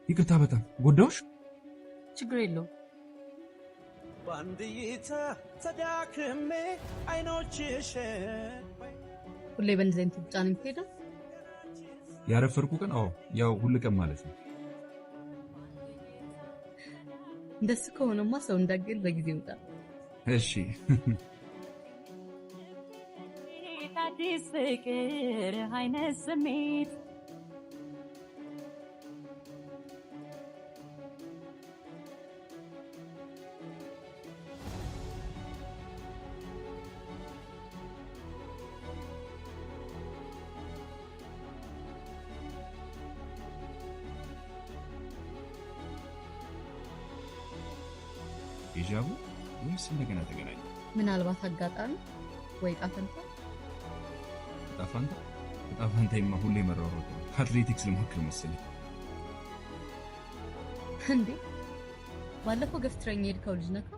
ይቅርታ በጣም ጎዳውሽ? ችግር የለውም። ባንዲታ ተዳክሜ አይኖችሽ ሁሌ በእንደዚህ አይነት ብቻ ነው የምትሄደው? ያረፈርኩ ቀን አዎ፣ ያው ሁሉ ቀን ማለት ነው። እንደሱ ከሆነማ ሰው እንዳገል በጊዜ ውጣ። እሺ አዲስ ፍቅር አይነት ስሜት ዴጃቡ ወይስ እንደገና ተገናኘ? ምናልባት አጋጣሚ ወይ ጣፈንታ ጣፋንታይማ ሁሌ መራሮጥ ነው። አትሌቲክስ ልሞክር መሰለኝ። እንዴ ባለፈው ገፍትረኝ ሄድከው ልጅ ነካ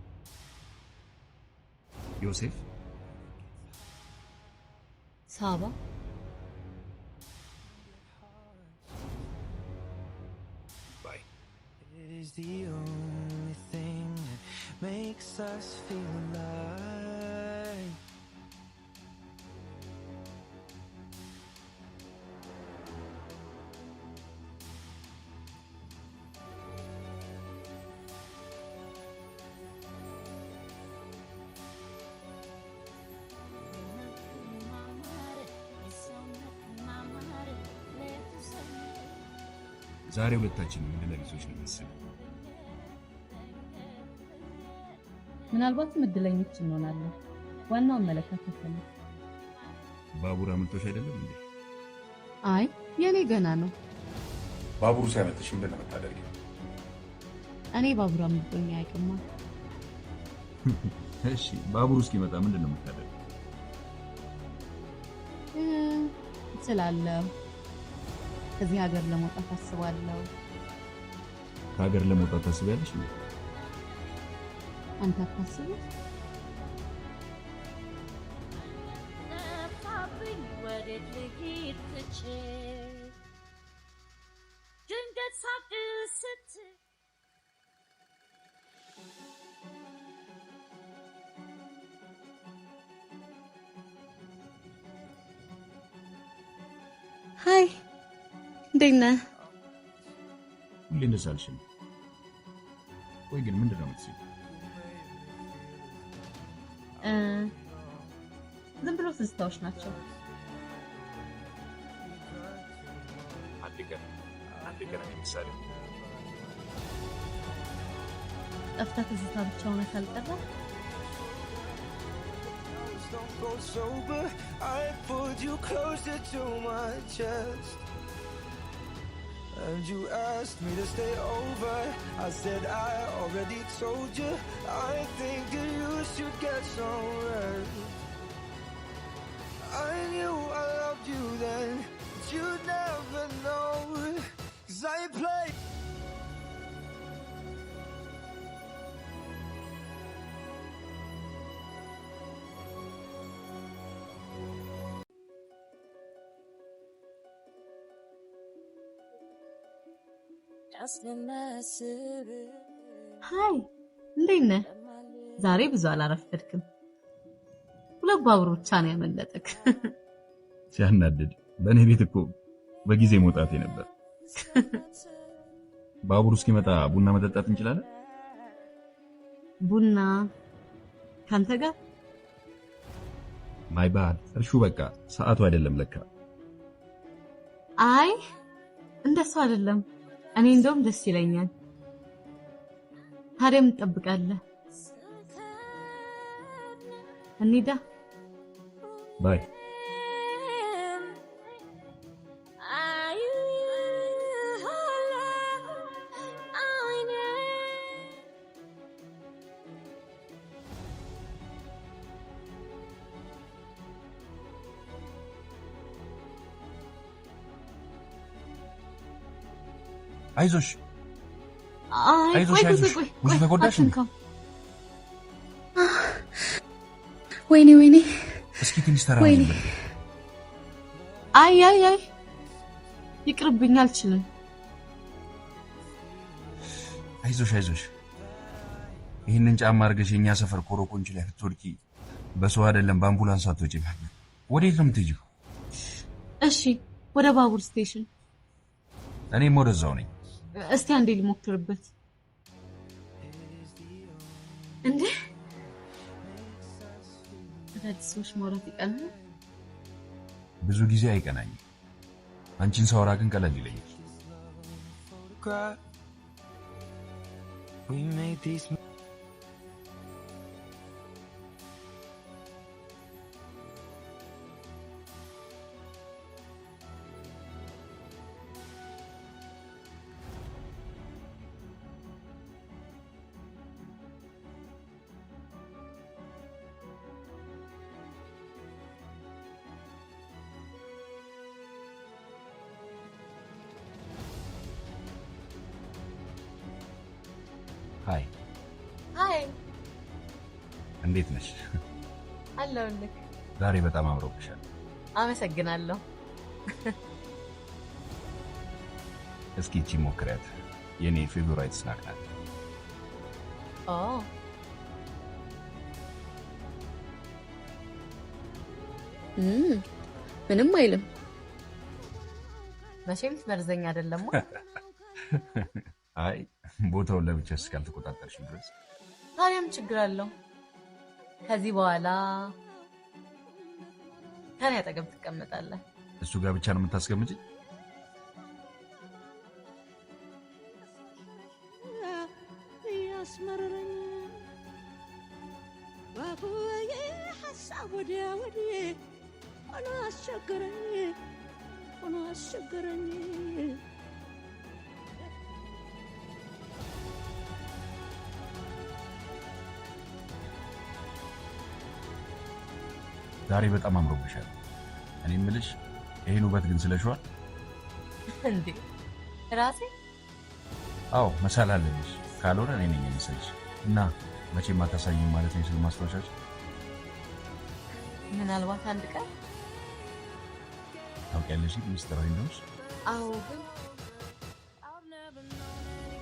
ዮሴፍ ሳባ ባይ is the only thing that makes us feel alive. ዛሬ ሁለታችንም እንደለቢሶች ነው መሰለኝ። ምናልባትም እድለኞች እንሆናለን። ዋናው አመለካከት ነው። ባቡር አምልጦሽ አይደለም እንዴ? አይ የኔ ገና ነው። ባቡሩ ሲያመልጥሽ ምንድን ነው የምታደርጊው? እኔ ባቡር አምልጦኝ አያውቅም። እሺ ባቡሩ እስኪመጣ ምንድን ነው የምታደርጊው? እችላለሁ። ከዚህ ሀገር ለመውጣት አስባለሁ። ከሀገር ለመውጣት ታስቢያለሽ? አንተ አታስብም? ሃይ እንዴት ነህ? ሁሌ እንደዛ አልሽኝ። ቆይ ግን ምንድን ነው የምትይው? ዝም ብሎ ትዝታዎች ናቸው። አንድ ቀን ምሳሌ ጠፍታ ትዝታ ብቻ ሆነ ካልቀረ Don't go sober. I pulled you closer to my chest, and you asked me to stay over. I said I already told you. I think that you should get some rest. I knew I loved you then, but you never know, 'cause I played. ሃይ እንዴት ነህ? ዛሬ ብዙ አላረፈድክም። ሁለት ባቡር ብቻ ነው ያመለጠክ። ሲያናድድ በእኔ ቤት እኮ በጊዜ መውጣቴ ነበር። ባቡሩ እስኪመጣ ቡና መጠጣት እንችላለን? ቡና ካንተ ጋር? ማይ ባድ እርሹ በቃ ሰዓቱ አይደለም ለካ። አይ እንደሱ አይደለም። እኔ እንደውም ደስ ይለኛል። ታዲያ ምን ትጠብቃለህ? እንሂዳ። ባይ አይዞሽ አይዞሽ ብዙ ተጎዳሽ? ወይኔ እስኪ ትንሽ ተራመጂ። አይ ይቅርብኝ፣ አልችልም። አይዞሽ ይሄንን ጫማ አድርገሽ የኛ ሰፈር ኮሮኮንች ላይ ብትወድቂ በሰው አይደለም በአምቡላንስ አትወጪም። ወዴት ነው የምትሄጂው? እሺ ወደ ባቡር ስቴሽን። እኔም ወደዛው ነኝ። እስቲ አንዴ ልሞክርበት። እንዴ አዳዲሶች ማውራት ይቀናል? ብዙ ጊዜ አይቀናኝም። አንቺን ሳወራ ግን ቀለል ይለኛል። We made these ሃይ እንዴት ነሽ? አለሁልህ። ዛሬ በጣም አምሮብሻል። አመሰግናለሁ። እስኪ እቺ ሞክሪያት። የኔ ፌቨራይት ስናክ ናት። ኦ ምንም አይልም። መቼም ትመርዘኝ አይደለም? አይ ቦታውን ለብቻ እስካልተቆጣጠርሽ ድረስ። ታዲያም ችግር አለው? ከዚህ በኋላ ከኔ አጠገብ ትቀመጣለህ። እሱ ጋር ብቻ ነው የምታስቀምጪኝ? ያስመረረኝ ባቡዬ ሐሳብ ወዲያ ወዲህ ሆኖ አስቸገረኝ ዛሬ በጣም አምሮብሻል። እኔ የምልሽ ይሄን ውበት ግን ስለሽዋል እንዴ? ራሴ? አዎ መሳል አለብሽ። ካልሆነ እኔ ነኝ የምሰልሽ እና መቼም አታሳይኝ ማለት ነው ስለማስታወሻሽ። ምናልባት አንድ ቀን ታውቂያለሽ ሚስተር ዊንዶውስ። አዎ ግን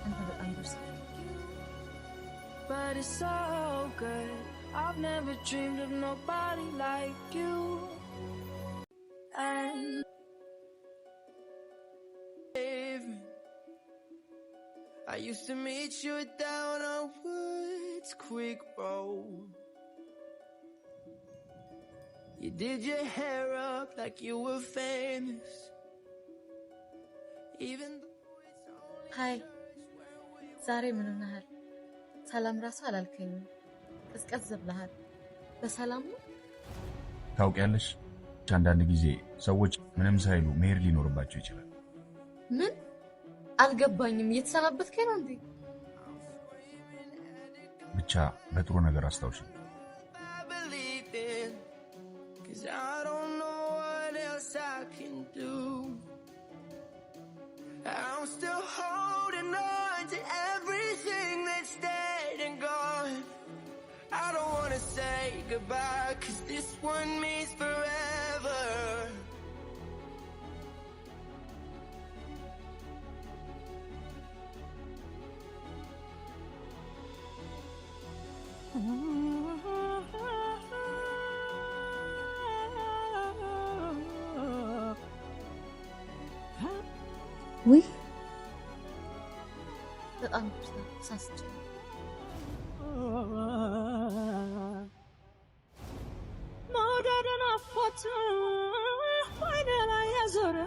አንተ በጣም ደስ but it's so good. I've never dreamed of nobody like you. And I used to meet you down on Woods Quick Road. You did your hair up like you were famous. Even though it's only ሃይ ዛሬ ምን ሆነሃል? ሰላም ራሱ አላልከኝም። ቀዝቀዝ ብለሃል። በሰላም ነው? ታውቂያለሽ አንዳንድ ጊዜ ሰዎች ምንም ሳይሉ መሄድ ሊኖርባቸው ይችላል። ምን? አልገባኝም። እየተሰናበትከኝ ነው እንዴ? ብቻ በጥሩ ነገር አስታውሽ። I believe in, 'cause I don't know what else I can do. I'm still holding on to everything that's dead and gone. I don't wanna say goodbye, 'cause this one means forever. ውይ በጣም ሳስች መውደድን አፎት ወይኔ ላይ ያዞረ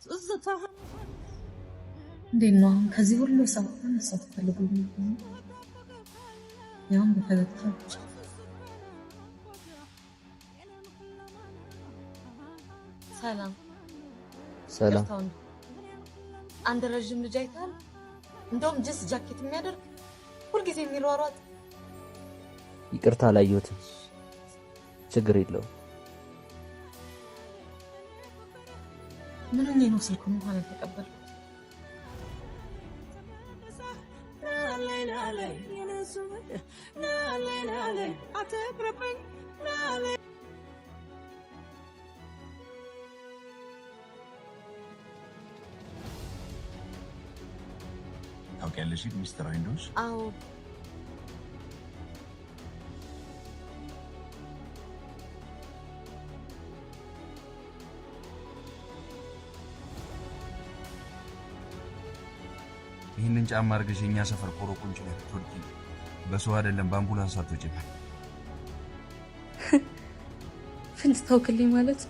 ትዝታ እንዴት ነው አሁን ከዚህ ሁሉ ሰው አንሳት ፈልጉኝ ያም በፈገግታ ብቻ ሰላም አንድ ረጅም ልጅ አይታል እንደውም ጀስ ጃኬት የሚያደርግ ሁልጊዜ የሚሯሯጥ ይቅርታ አላየሁትም ችግር የለውም ምን ነው ስልኩን እንኳን ተቀበልኩት ታውቂያለሽ ሚስተር ዊንዶውስ? አዎ ይህንን ጫማ አድርገሽ የኛ ሰፈር ኮረኮንች ላይ ትወርቂ በሰው አይደለም በአምቡላንስ አትወጪም። ፍንጭ ታውክልኝ ማለት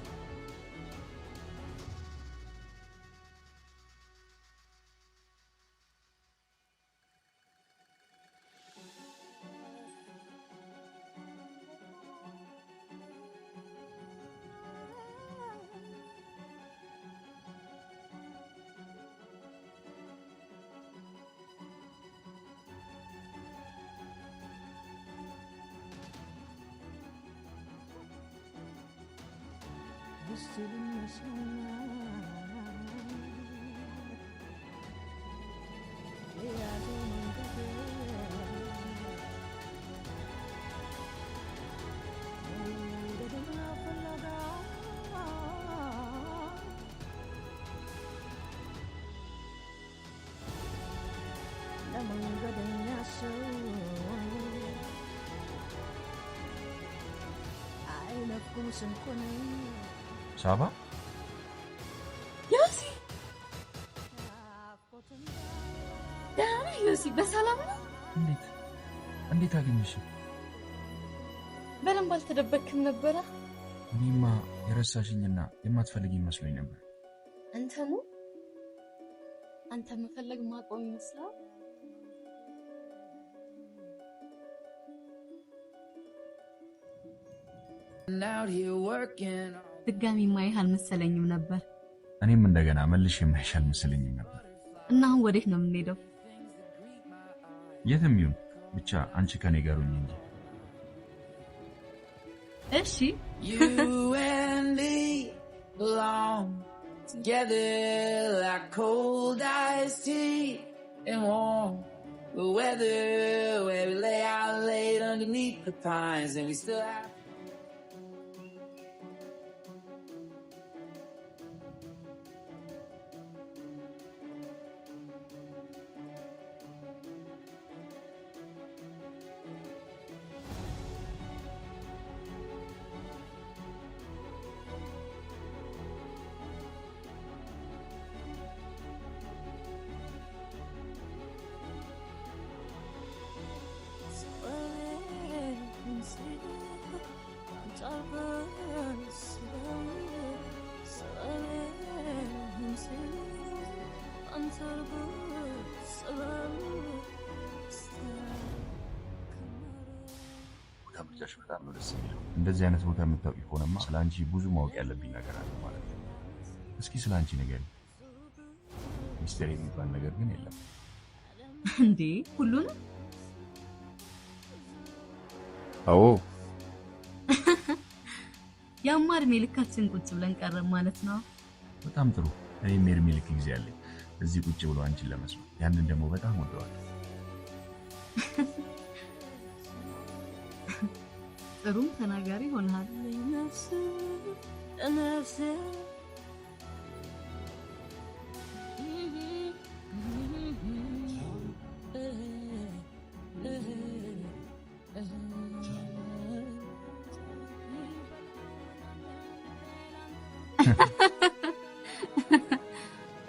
ሳባ ዮሲ ዳና ዮሲ በሰላም ነው? እንዴት አገኘሽ? በደንብ አልተደበክም ነበረ? እኔማ የረሳሽኝና የማትፈልጊኝ መስሎኝ ነበር። አንተ መፈለግ ማቆም ይመስላል። ድጋሚ ማይህ አልመሰለኝም ነበር። እኔም እንደገና መልሼ ማይሽ አልመሰለኝም ነበር። እና አሁን ወዴት ነው የምንሄደው? የትም ይሁን ብቻ አንቺ ከኔ ጋር ሁኚ እንጂ። እሺ You and me belong together like cold iced tea and warm the weather where we lay out late underneath the pines and we still have ታምጫሽ በጣም ነው ደስ የሚለው። እንደዚህ አይነት ቦታ የምታውቂ ከሆነማ ስላንቺ ብዙ ማወቅ ያለብኝ ነገር አለ ማለት ነው። እስኪ ስላንቺ ነገር ሚስጥር የሚባል ነገር ግን የለም እንዴ? ሁሉንም? አዎ ያማር ሜልካችን ቁጭ ብለን ቀረብ ማለት ነው። በጣም ጥሩ። እኔ ሜልክ ጊዜ አለኝ እዚህ ቁጭ ብሎ አንቺን ለመስማት። ያንን ደግሞ በጣም ወደዋለሁ። ጥሩም ተናጋሪ ሆነሃል።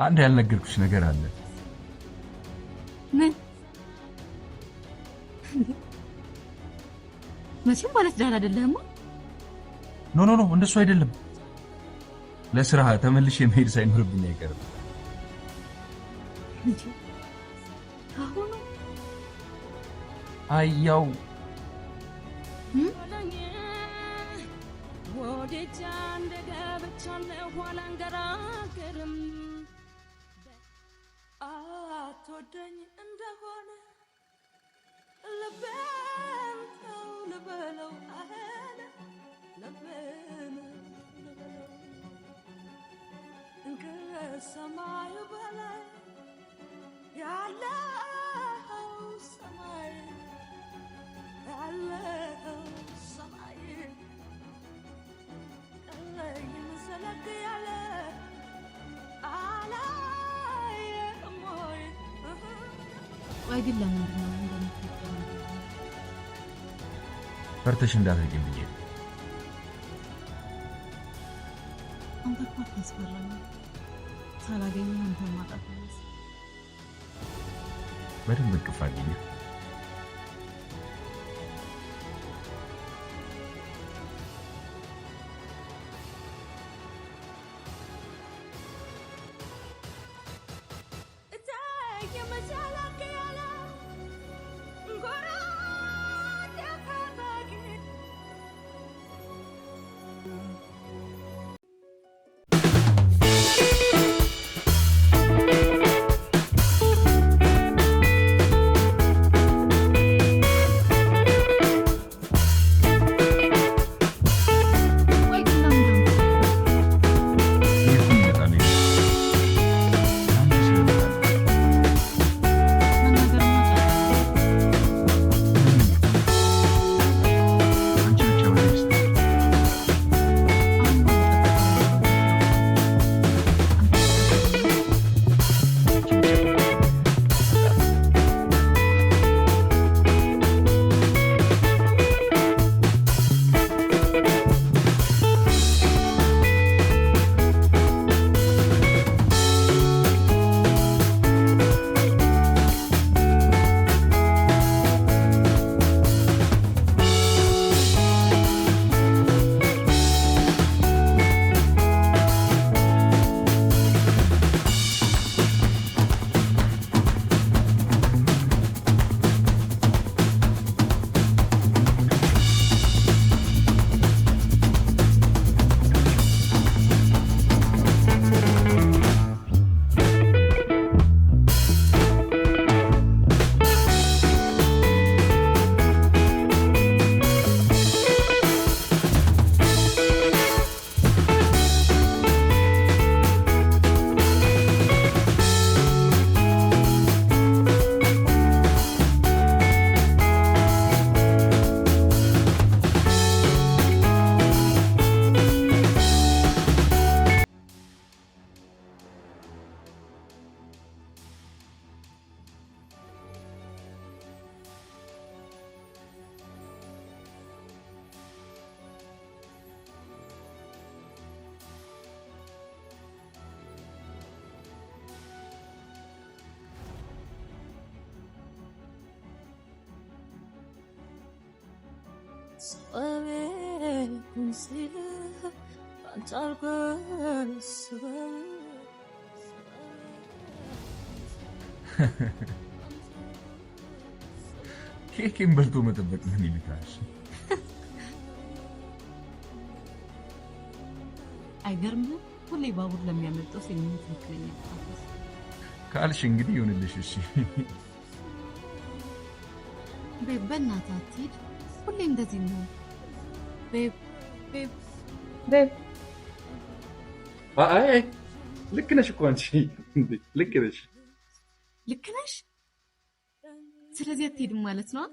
አንድ ያልነገርኩሽ ነገር አለ። ምን? መቼም ማለት ዳር አይደለም። ኖ እንደሱ አይደለም። ለስራ ተመልሼ መሄድ ሳይኖርብኝ አይቀርም። አሁን አያው ወዴት እንደገባቻለሁ አላንገራገርም አትወደኝ እንደሆነ ልቤን ተው ልበለው አለ ልቤን ከሰማዩ በላይ ያለው ሰማይ ያለው ሰማይ ይመሰለክ ያለ አላየም ወይ ቆይ ግን ለምንድን ነው እንደምትከተለው? ፈርተሽ እንዳትርቂኝ ብዬ ነው። አንተ እኮ አታስፈራም። ሳላገኘህ አንተን ማጣት ነው። በደንብ እቅፍ አድርጊኝ። ኬኬን በልቶ መጠበቅ ምን ይልካል? አይገርምም? ሁሌ ባቡር ለሚያመልጠው ሲሚንት ትክክለኛ ካልሽ እንግዲህ ይሁንልሽ። እሺ ቤብ በእናትህ አትሂድ። ሁሌ እንደዚህ ነው ቤብ ቤብ ቤብ። አይ ልክ ነሽ እኮ አንቺ፣ ልክ ነሽ። ልክ ነሽ። ስለዚህ አትሄድም ማለት ነው?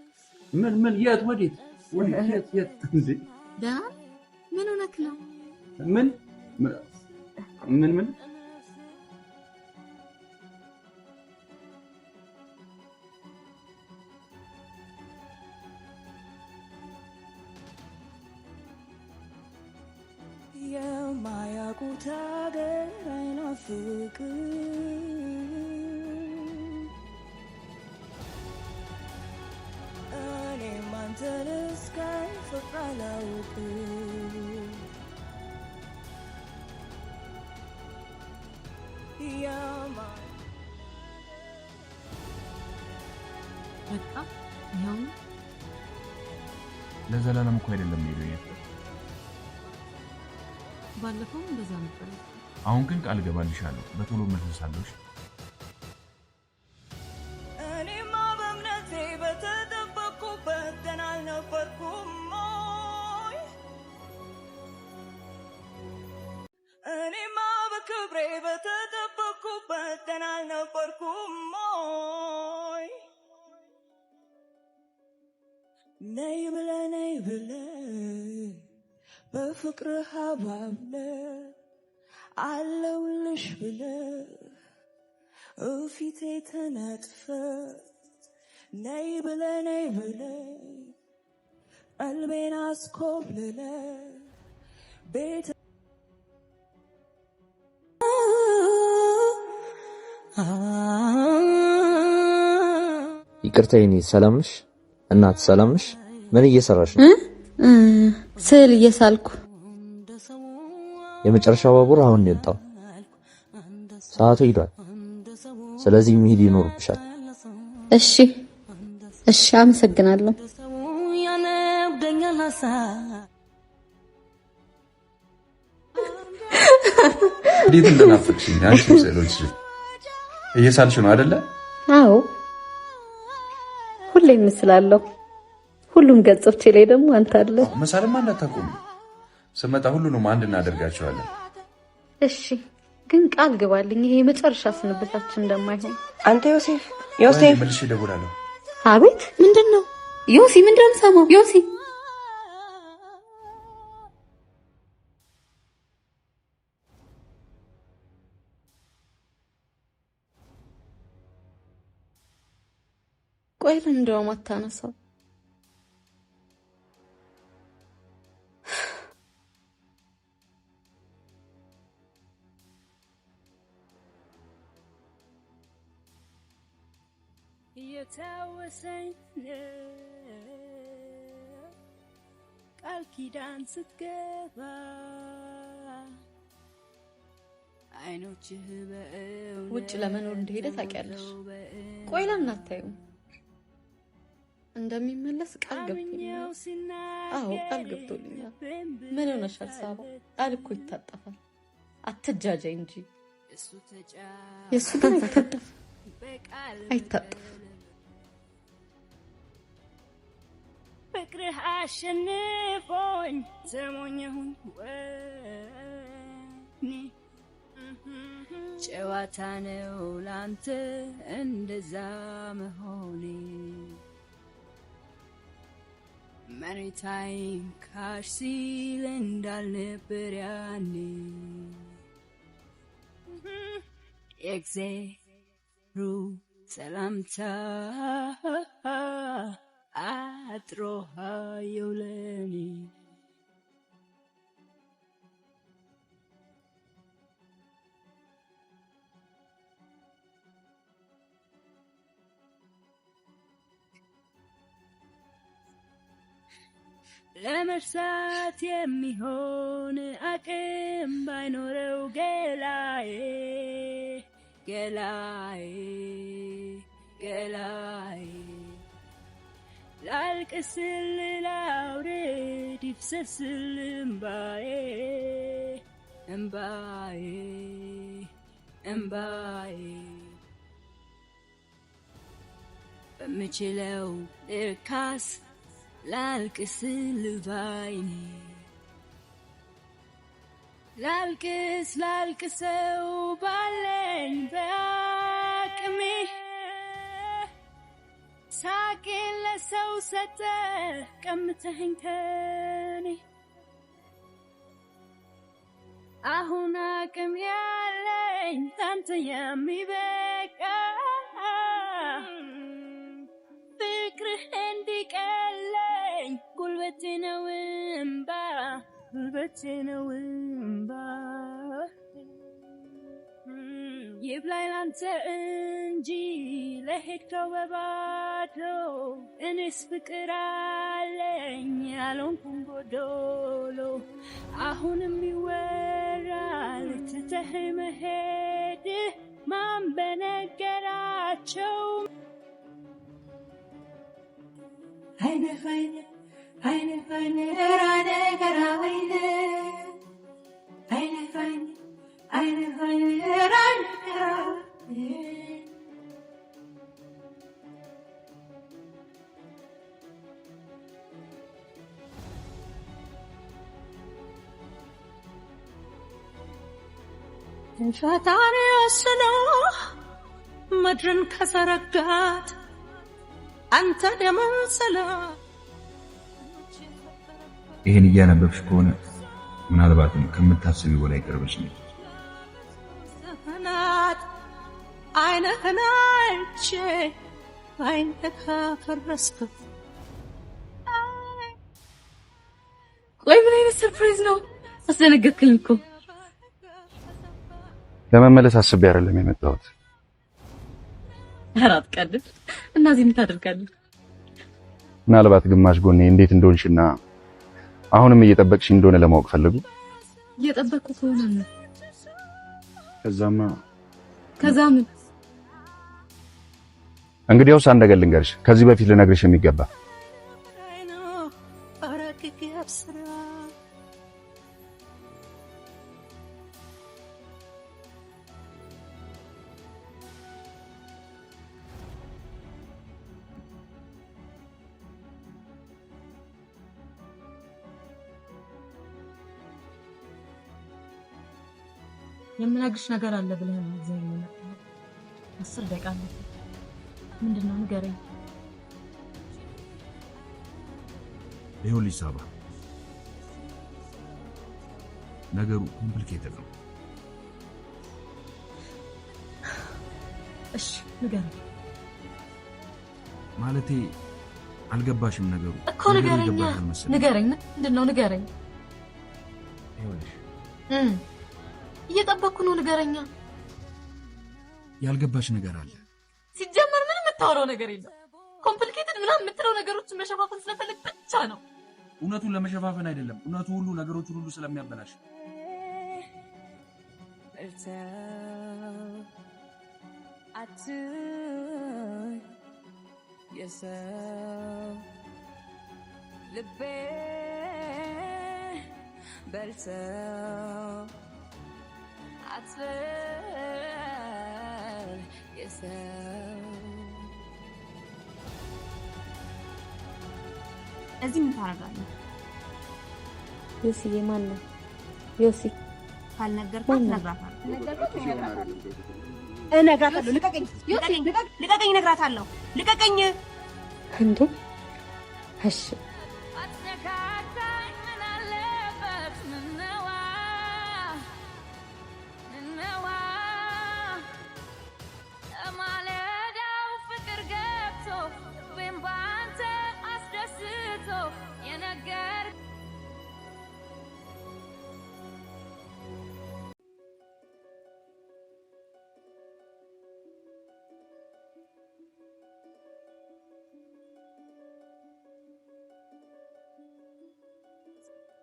ምን የት ወዴት የት እንዴ? ደህና ምን ሆነክ ነው? ምን የማያውቁት ሀገር አይናፍቅም እኔም አንተን እስካልፍቅ አላውቅም በቃ ይኸው ለዘላለም እኮ አይደለም ሄዶ ባለፈው እንደዛ ነበር። አሁን ግን ቃል ገባልሻለሁ በቶሎ መልሳለሁ። እኔማ በእምነቴ በተጠበቅኩበት ገና አልነበርኩም ሞይ እኔማ በክብሬ በተጠበቅኩበት ገና አልነበርኩም ሞይ ነይ ብለህ በፍቅርህ አባብለህ አለሁልሽ ብለህ እፊቴ ተነጥፈህ ነይ ብለህ ቀልቤን አስኮብልለህ ቤት ይቅርታ የኔ ሰላም ነሽ? እናት ሰላም ነሽ? ምን እየሰራሽ ነው? ስዕል እየሳልኩ። የመጨረሻው ባቡር አሁን ነው የወጣው። ሰዓቱ ሄዷል። ስለዚህ መሄድ ይኖርብሻል። እሺ አመሰግናለሁ። እንዴት እንደናፈቅሽኝ አንቺ ስዕሎች እየሳልሽ ነው አይደለ? አዎ ሁሌ ምስላለሁ። ሁሉም ገጾቼ ላይ ደግሞ አንተ አለ። መሳልማ እንዳታቆሚ። ስመጣ ሁሉንም አንድ እናደርጋቸዋለን። እሺ ግን ቃል ግባልኝ ይሄ የመጨረሻ ስንብታችን እንደማይሆን። አንተ ዮሴፍ መልሼ እደውላለሁ። አቤት ምንድነው? ዮሲ ምንድነው ሰማው? ዮሲ ቆይ እንደውም አታነሳው። የተወሰኝ ቃል ኪዳን ስትገባ አይኖችህ በእውነት ውጭ ለመኖር እንደሄደ ታውቂያለሽ። ቆይ ለምን አታዩም? እንደሚመለስ ቃል ገብቶልኛል። አዎ ቃል ገብቶልኛል። ምን ሆነሻል ሳባ? ቃል እኮ ይታጠፋል። አትጃጃይ እንጂ። የሱ ግን አይታጠፍም። ፍቅርህ አሸንፎኝ ተሞኘሁኝ ወኔ ጨዋታ ነው ላንተ እንደዛ መሆኔ መሬታይን ካሽ ሲል እንዳልነበር ያኔ የእግዜሩ ሰላምታ አጥሮሃየው ለኔ ለመርሳት የሚሆን አቅም ባይኖረው ገላዬ ላልቅስል ላውርድ ይፍሰስል እምባዬ በምችለው ልካስ ላልቅስል ባይኔ ላልቅሰው ባለኝ በአቅሜ ሳቄን ለሰው ሰጠ ቀምተኸኝ ከኔ አሁን አቅም ያለኝ ታንተ የሚበቃ ፍቅርህ እንዲቀለኝ ጉልበቴ ነው እምባ ይብላኝ ላንተ እንጂ ለሄድከው በባዶ እኔስ ፍቅር አለኝ ያልሆንኩም ጎዶሎ አሁንም ይወራል ትተህ መሄድ ማን በነገራቸው ፈጣሪ ወስኖ ምድርን ከዘረጋት አንተ ደምን ስለ ይሄን እያነበብሽ ከሆነ ምናልባትም ከምታስቢው በላይ ቅርብሽ ነሽ። ዘመናት አይነህን አይቼ አይንተካ ፈረስኩ ቆይ ምን አይነት ሰርፕራይዝ ነው? አስደነገጥከኝ እኮ። ለመመለስ አስቤ አይደለም የመጣሁት። አራት ቀድም እና እዚህ ምን ታደርጋለህ? ምናልባት ግማሽ ጎኔ እንዴት እንደሆንሽና አሁንም እየጠበቅሽ እንደሆነ ለማወቅ ፈልጉ። እየጠበቅኩ ከሆነ ነው። ከዛ ምን? እንግዲያውስ አንድ ነገር ልንገርሽ፣ ከዚህ በፊት ልነግርሽ የሚገባ የምነግርሽ ነገር አለ ብለህ ነው እዚህ የመጣው። 10 ደቂቃ ነው። ምንድነው? ንገረኝ። ይኸውልሽ ሳባ፣ ነገሩ ኮምፕሊኬትድ ነው። እሺ ንገረኝ። ማለቴ አልገባሽም ነገሩ እኮ ንገረኝ። ምንድነው? ንገረኝ። ይኸውልሽ እየጠበቅኩ ነው። ንገረኛ። ያልገባሽ ነገር አለ። ሲጀመር ምንም የምታወራው ነገር የለም። ኮምፕሊኬትድ ምናምን የምትለው ነገሮችን መሸፋፈን ስለፈለግ ብቻ ነው። እውነቱን ለመሸፋፈን አይደለም። እውነቱ ሁሉ ነገሮችን ሁሉ ስለሚያበላሽ እዚህ ምን ታደርጋለህ? ዮሲዬ ማን ነው? ዮሲ ካልነገርኩት እነግራታለሁ። ልቀቀኝ! ልቀቀኝ! እነግራታለሁ። ልቀቀኝ! እንዴ! እሺ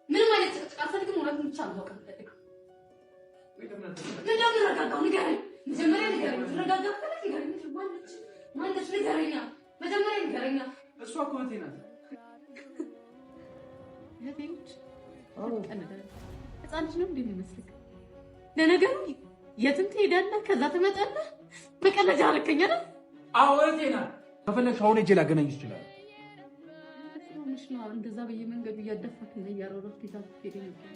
ምንም አይነት አልፈልግም። ሁለቱም ብቻ ነው ከፈለግኩ ረጋጋው። ንገረኝ መጀመሪያ ንገረኝ። ረጋጋው ከፈለግ ንገረኝ። ማነች? ንገረኛ መጀመሪያ ንገረኛ። እሷ እኮ እህቴ ናት። እህቴ ነች? ህፃን ልጅ ነው እንዴ የሚመስልህ? ለነገሩ የትም ትሄዳለህ ከዛ ትመጣለህ። መቀለጃ አደረከኝ አይደል? አዎ እህቴ ናት። ከፈለግሽ አሁን ሂጅ ላገናኝሽ ይችላል። እንደዛ በየመንገዱ እያደፋክ እና እያሮረክ ሄደ ነበር።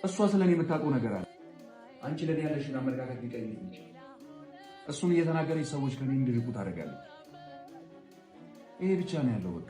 እሷ ስለኔ የምታውቀው ነገር አለ። አንቺ ለኔ ያለሽን አመለካከት ሊቀይር ይችላል። እሱን እየተናገረች ሰዎች ከኔ እንዲርቁ ታደርጋለች። ይሄ ብቻ ነው ያለው በቃ።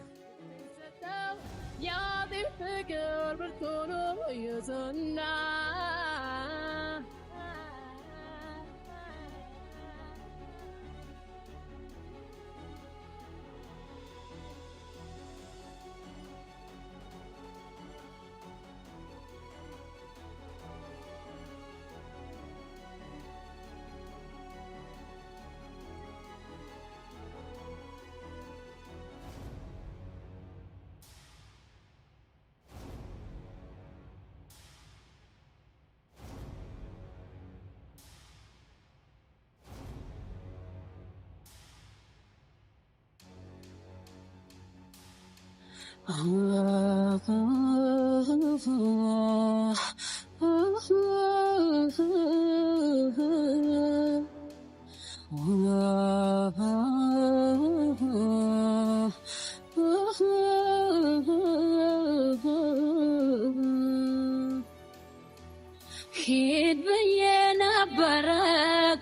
ሂድ ብዬ ነበረ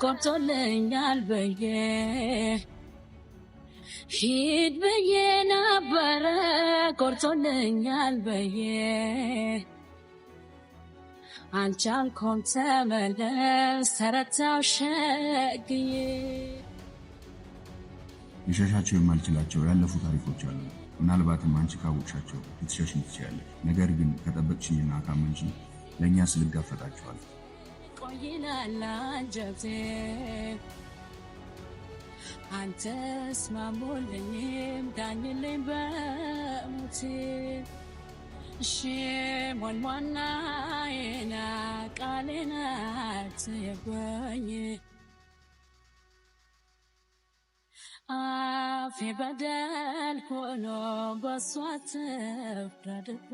ቆርጦልኛል ብዬ ሂድ ብዬ ነበረ ቆርጦልኛል ብዬ አልቻልኩም ተመለስ ተረታው ሸግዬ ልሸሻቸው የማልችላቸው ያለፉ ታሪኮች አሉ። ምናልባትም አንቺ ካወቅሻቸው ልትሸሽኝ ትችያለሽ። ነገር ግን ከጠበቅሽኝና ካመንሽኝ ለእኛ ስልጋፈጣችኋለሁ። ቆይላላ አንጀቴ አንተስ ማሞልኝም ዳኝልኝ በሞቴ ሞንሞናዬና ቃሌን አትየበኝ አፌ በደል ሆኖ በሷ አትፍረድብኝ